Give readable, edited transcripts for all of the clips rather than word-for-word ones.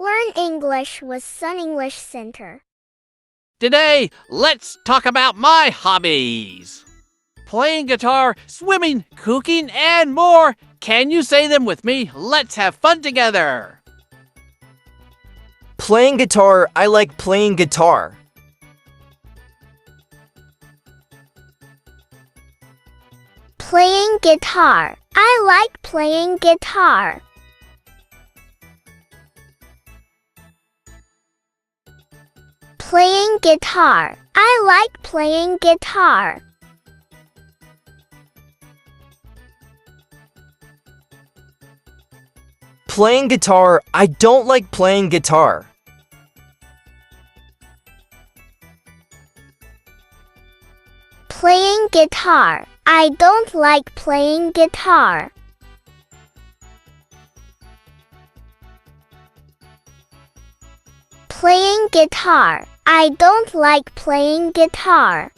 Learn English with SunEnglish Center. Today, let's talk about my hobbies. Playing guitar, swimming, cooking, and more. Can you say them with me? Let's have fun together. Playing guitar, I like playing guitar. Playing guitar. I like playing guitar. Playing guitar. I like playing guitar. Playing guitar, I don't like playing guitar. Playing guitar. I don't like playing guitar. Playing guitar. I don't like playing guitar.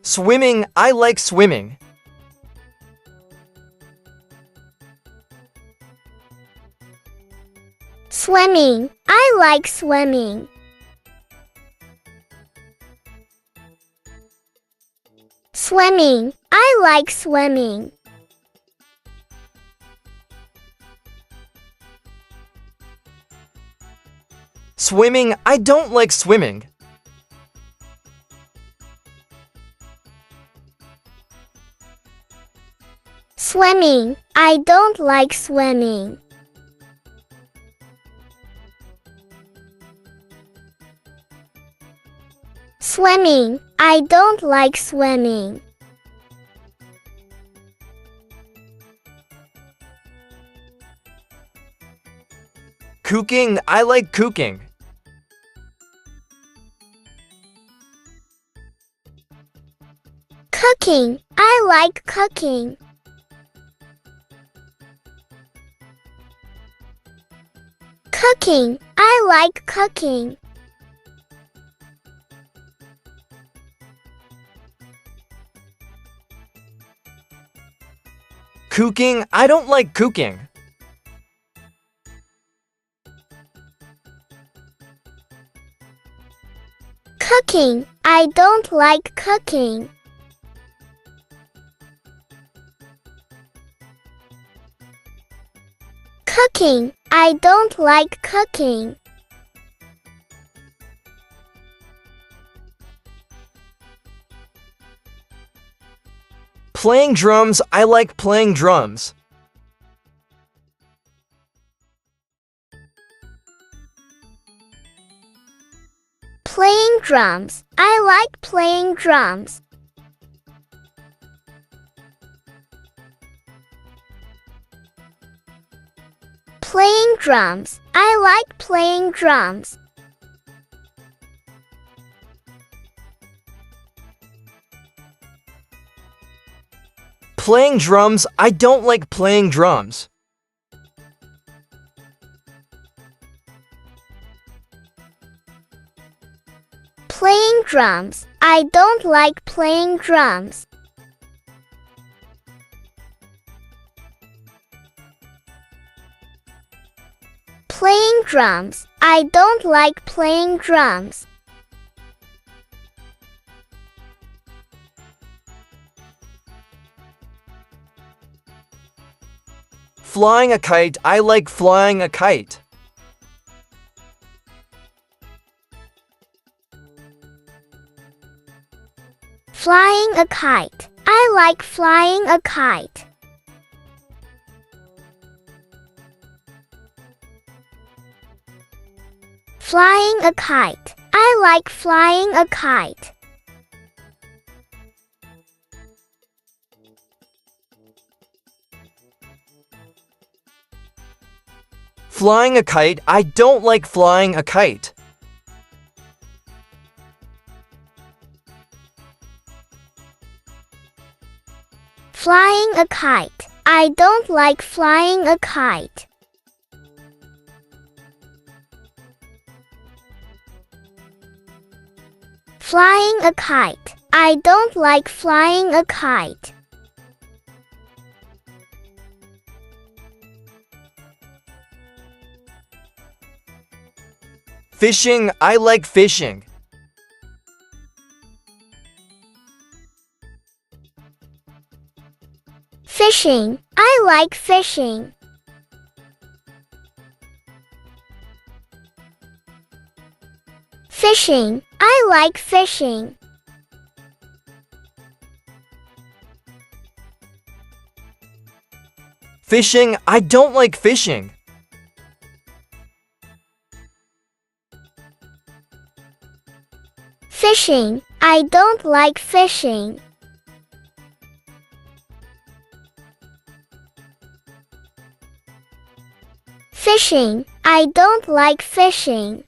Swimming, I like swimming. Swimming. I like swimming. Swimming. I like swimming. Swimming, I don't like swimming. Swimming. I don't like swimming. Swimming. I don't like swimming. Cooking, I like cooking. Cooking. I like cooking. Cooking. I like cooking. Cooking, I don't like cooking. Cooking. I don't like cooking. Cooking. I don't like cooking. Playing drums, I like playing drums. Playing drums. I like playing drums. Playing drums. I like playing drums. Playing drums, I don't like playing drums. Playing drums. I don't like playing drums. Playing drums. I don't like playing drums. Flying a kite, I like flying a kite. Flying a kite. I like flying a kite. Flying a kite. I like flying a kite. Flying a kite, I don't like flying a kite. Flying a kite. I don't like flying a kite. Flying a kite. I don't like flying a kite. Fishing, I like fishing. Fishing, I like fishing. Fishing, I like fishing. Fishing, I don't like fishing. Fishing, I don't like fishing. Fishing, I don't like fishing.